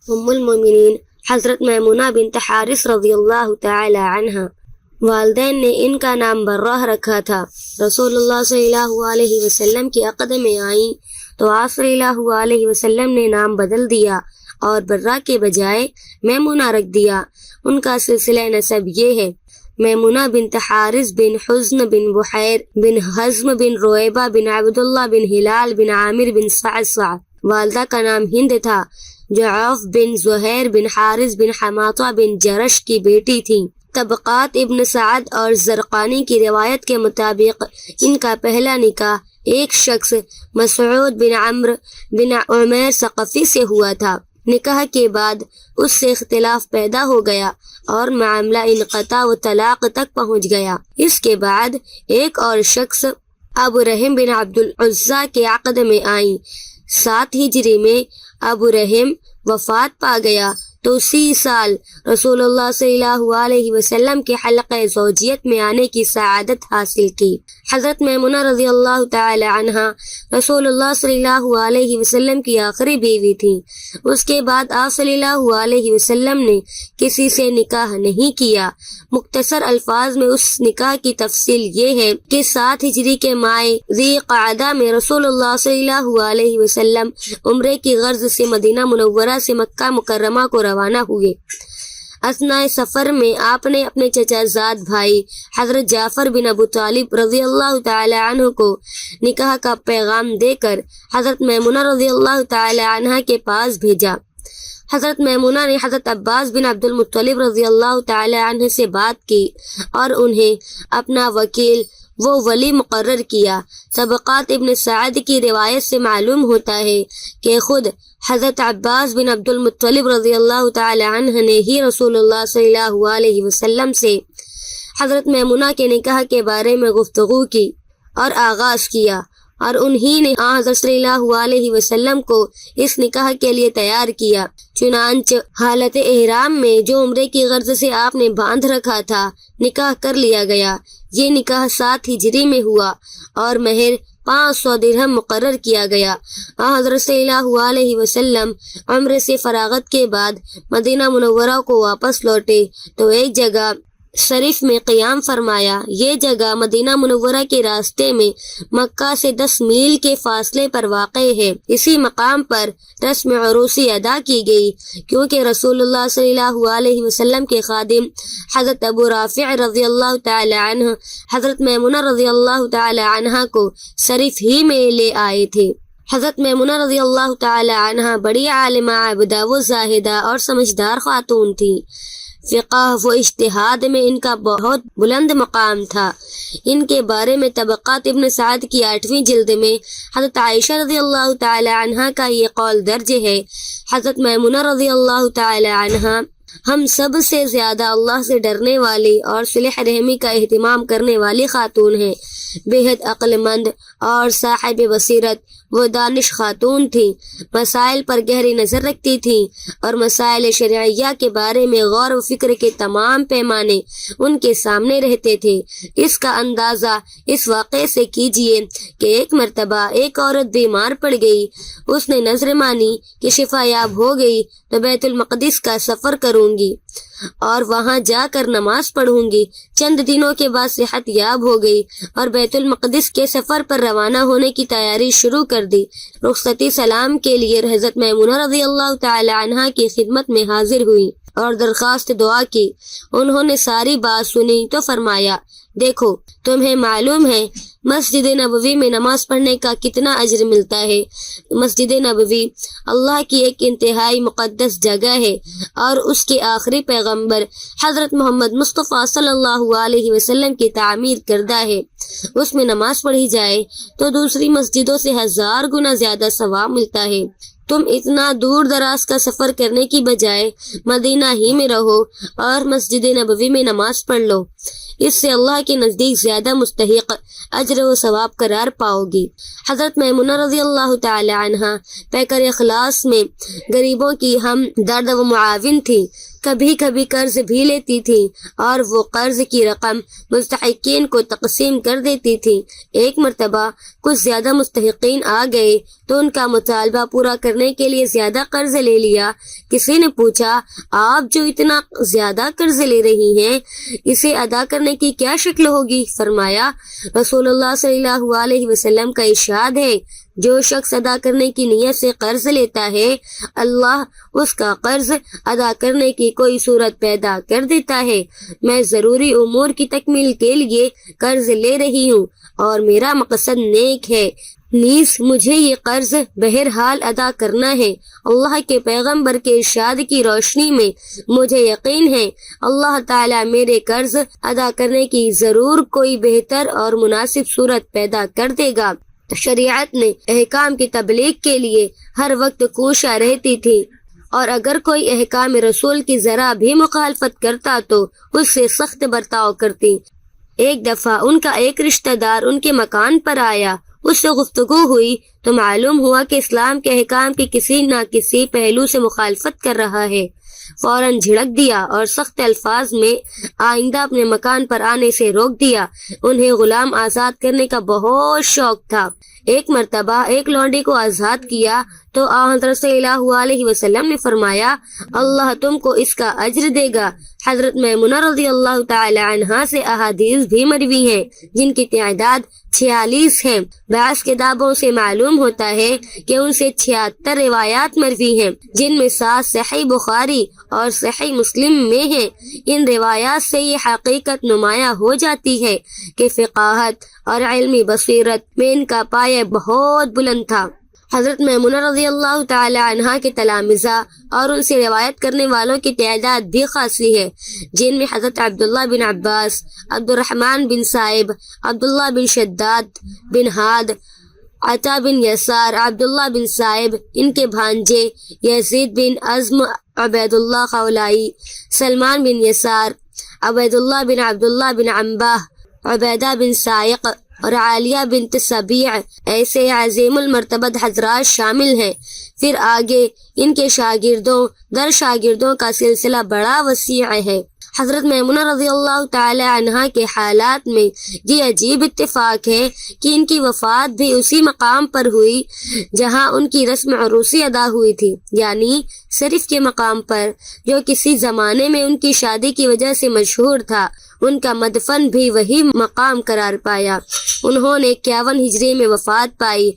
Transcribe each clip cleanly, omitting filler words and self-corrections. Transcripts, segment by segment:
ام المومنین حضرت میمونہ بنت حارث رضی اللہ تعالی عنہ۔ والدین نے ان کا نام برہ رکھا تھا۔ رسول اللہ صلی اللہ علیہ وسلم کی عقد میں آئیں تو آپ صلی اللہ علیہ وسلم نے نام بدل دیا اور برہ کے بجائے میمونہ رکھ دیا۔ ان کا سلسلہ نسب یہ ہے: میمونہ بنت حارث بن حزن بن بحیر بن حزم بن رویبہ بن عبداللہ بن ہلال بن عامر بن صعصع۔ والدہ کا نام ہند تھا جو عوف بن زہیر بن حارث بن حماطہ بن جرش کی بیٹی تھی۔ طبقات ابن سعد اور زرقانی کی روایت کے مطابق ان کا پہلا نکاح ایک شخص مسعود بن عمرو بن عمیر ثقفی سے ہوا تھا۔ نکاح کے بعد اس سے اختلاف پیدا ہو گیا اور معاملہ انقطاع و طلاق تک پہنچ گیا۔ اس کے بعد ایک اور شخص ابو رحم بن عبد العزیٰ کے عقد میں آئیں۔ 7 ہجری میں ابو رحم وفات پا گیا تو اسی سال رسول اللہ صلی اللہ علیہ وسلم کے حلقہ زوجیت میں آنے کی سعادت حاصل کی۔ حضرت میمونہ رضی اللہ تعالی عنہ رسول اللہ صلی اللہ علیہ وسلم کی آخری بیوی تھی۔ اس کے بعد آپ صلی اللہ علیہ وسلم نے کسی سے نکاح نہیں کیا۔ مختصر الفاظ میں اس نکاح کی تفصیل یہ ہے کہ 7 ہجری کے ماہ ذی قعدہ میں رسول اللہ صلی اللہ علیہ وسلم عمرے کی غرض سے مدینہ منورہ سے مکہ مکرمہ کو روانہ ہوئے۔ اثناء سفر میں آپ نے اپنے چچا زاد بھائی حضرت جعفر بن ابو طالب رضی اللہ تعالی عنہ کو نکاح کا پیغام دے کر حضرت میمونہ رضی اللہ تعالی عنہ کے پاس بھیجا۔ حضرت میمونہ نے حضرت عباس بن عبد المطلب رضی اللہ تعالی عنہ سے بات کی اور انہیں اپنا وکیل وہ ولی مقرر کیا۔ طبقات ابن سعد کی روایت سے معلوم ہوتا ہے کہ خود حضرت عباس بن عبد المطلب رضی اللہ تعالی عنہ نے ہی رسول اللہ صلی اللہ علیہ وسلم سے حضرت میمونہ کے نکاح کے بارے میں گفتگو کی اور آغاز کیا، اور انہی نے حضرت صلی اللہ علیہ وسلم کو اس نکاح کے لیے تیار کیا۔ چنانچہ حالت احرام میں جو عمرے کی غرض سے آپ نے باندھ رکھا تھا نکاح کر لیا گیا۔ یہ نکاح 7 ہجری میں ہوا اور مہر 500 درہم مقرر کیا گیا۔ حضرت صلی اللہ علیہ وسلم عمرے سے فراغت کے بعد مدینہ منورہ کو واپس لوٹے تو ایک جگہ شریف میں قیام فرمایا۔ یہ جگہ مدینہ منورہ کے راستے میں مکہ سے 10 میل کے فاصلے پر واقع ہے۔ اسی مقام پر رسم عروسی ادا کی گئی کیونکہ رسول اللہ صلی اللہ علیہ وسلم کے خادم حضرت ابو رافع رضی اللہ تعالی عنہ حضرت میمونہ رضی اللہ تعالی عنہ کو شریف ہی میں لے آئے تھے۔ حضرت میمونہ رضی اللہ تعالی عنہ بڑی عالمہ، عابدہ و زاہدہ اور سمجھدار خاتون تھی۔ فقہ و اجتہاد میں ان کا بہت بلند مقام تھا۔ ان کے بارے میں طبقات ابن سعد کی 8ویں جلد میں حضرت عائشہ رضی اللہ تعالی عنہ کا یہ قول درج ہے: حضرت میمونہ رضی اللہ تعالی عنہ ہم سب سے زیادہ اللہ سے ڈرنے والی اور صلح رحمی کا اہتمام کرنے والی خاتون ہیں۔ بے حد عقل مند اور صاحب بصیرت وہ دانش خاتون تھی، مسائل پر گہری نظر رکھتی تھیں اور مسائل شرعیہ کے بارے میں غور و فکر کے تمام پیمانے ان کے سامنے رہتے تھے۔ اس کا اندازہ اس واقعے سے کیجئے کہ ایک مرتبہ ایک عورت بیمار پڑ گئی۔ اس نے نذر مانی کہ شفا یاب ہو گئی تو بیت المقدس کا سفر کروں گی اور وہاں جا کر نماز پڑھوں گی۔ چند دنوں کے بعد صحت یاب ہو گئی اور بیت المقدس کے سفر پر روانہ ہونے کی تیاری شروع کر دی۔ رخصتی سلام کے لیے حضرت میمونہ رضی اللہ تعالی عنہ کی خدمت میں حاضر ہوئی اور درخواست دعا کی۔ انہوں نے ساری بات سنی تو فرمایا: دیکھو، تمہیں معلوم ہے مسجد نبوی میں نماز پڑھنے کا کتنا اجر ملتا ہے۔ مسجد نبوی اللہ کی ایک انتہائی مقدس جگہ ہے اور اس کے آخری پیغمبر حضرت محمد مصطفیٰ صلی اللہ علیہ وسلم کی تعمیر کردہ ہے۔ اس میں نماز پڑھی جائے تو دوسری مسجدوں سے 1000 گنا زیادہ ثواب ملتا ہے۔ تم اتنا دور دراز کا سفر کرنے کی بجائے مدینہ ہی میں رہو اور مسجد نبوی میں نماز پڑھ لو، اس سے اللہ کے نزدیک زیادہ مستحق اجر و ثواب قرار پاؤ گی۔ حضرت میمونہ رضی اللہ تعالی عنہ پیکر اخلاص میں غریبوں کی ہم درد و معاون تھی۔ کبھی کبھی قرض بھی لیتی تھیں اور وہ قرض کی رقم مستحقین کو تقسیم کر دیتی تھیں۔ ایک مرتبہ کچھ زیادہ مستحقین آ گئے تو ان کا مطالبہ پورا کرنے کے لیے زیادہ قرض لے لیا۔ کسی نے پوچھا، آپ جو اتنا زیادہ قرض لے رہی ہیں اسے ادا کرنے کی کیا شکل ہوگی؟ فرمایا، رسول اللہ صلی اللہ علیہ وسلم کا ارشاد ہے، جو شخص ادا کرنے کی نیت سے قرض لیتا ہے اللہ اس کا قرض ادا کرنے کی کوئی صورت پیدا کر دیتا ہے۔ میں ضروری امور کی تکمیل کے لیے قرض لے رہی ہوں اور میرا مقصد نیک ہے، نیز مجھے یہ قرض بہرحال ادا کرنا ہے۔ اللہ کے پیغمبر کے ارشاد کی روشنی میں مجھے یقین ہے اللہ تعالیٰ میرے قرض ادا کرنے کی ضرور کوئی بہتر اور مناسب صورت پیدا کر دے گا۔ شریعت نے احکام کی تبلیغ کے لیے ہر وقت کوشاں رہتی تھی، اور اگر کوئی احکام رسول کی ذرا بھی مخالفت کرتا تو اس سے سخت برتاؤ کرتی۔ ایک دفعہ ان کا ایک رشتہ دار ان کے مکان پر آیا، اس سے گفتگو ہوئی تو معلوم ہوا کہ اسلام کے احکام کی کسی نہ کسی پہلو سے مخالفت کر رہا ہے۔ فوراً جھڑک دیا اور سخت الفاظ میں آئندہ اپنے مکان پر آنے سے روک دیا۔ انہیں غلام آزاد کرنے کا بہت شوق تھا۔ ایک مرتبہ ایک لونڈی کو آزاد کیا تو حضرت صلی اللہ علیہ وسلم نے فرمایا، اللہ تم کو اس کا اجر دے گا۔ حضرت میمونہ رضی اللہ تعالی عنہا سے احادیث بھی مروی ہیں جن کی تعداد 46 ہیں۔ بعض کتابوں سے معلوم ہوتا ہے کہ ان سے 76 روایات مروی ہیں، جن میں 7 صحیح بخاری اور صحیح مسلم میں ہیں۔ ان روایات سے یہ حقیقت نمایاں ہو جاتی ہے کہ فقاہت اور علمی بصیرت میں ان کا پایہ بہت بلند تھا۔ حضرت میمونہ رضی اللہ تعالی عنہا کے تلامذہ اور ان سے روایت کرنے والوں کی تعداد بھی خاصی ہے، جن میں حضرت عبداللہ بن عباس، عبد الرحمن بن صائب، عبداللہ بن شداد بن ہاد، عطا بن یسار، عبداللہ بن صائب، ان کے بھانجے یزید بن عزم، عبید اللہ خولائی، سلمان بن یسار، عبید اللہ بن عبداللہ بن عنبہ، عبیدہ بن سائق اور عالیہ بنت سبیع، ایسے عظیم المرتبت حضرات شامل ہیں۔ پھر آگے ان کے شاگردوں در شاگردوں کا سلسلہ بڑا وسیع ہے۔ حضرت میمونہ رضی اللہ تعالی عنہا کے حالات میں یہ عجیب اتفاق ہے کہ ان کی وفات بھی اسی مقام پر ہوئی جہاں ان کی رسم عروسی ادا ہوئی تھی، یعنی شریف کے مقام پر، جو کسی زمانے میں ان کی شادی کی وجہ سے مشہور تھا۔ ان کا مدفن بھی وہی مقام قرار پایا۔ انہوں نے 51 ہجری میں وفات پائی۔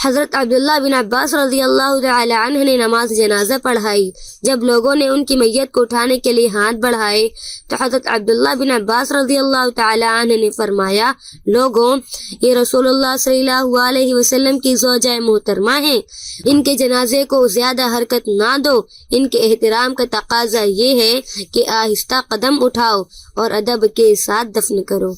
حضرت عبداللہ بن عباس رضی اللہ تعالی عنہ نے نماز جنازہ پڑھائی۔ جب لوگوں نے ان کی میت کو اٹھانے کے لیے ہاتھ بڑھائے تو حضرت عبداللہ بن عباس رضی اللہ تعالی عنہ نے فرمایا، لوگوں، یہ رسول اللہ صلی اللہ علیہ وسلم کی زوجہ محترمہ ہیں، ان کے جنازے کو زیادہ حرکت نہ دو۔ ان کے احترام کا تقاضا یہ ہے کہ آہستہ قدم اٹھاؤ اور ادب کے ساتھ دفن کرو۔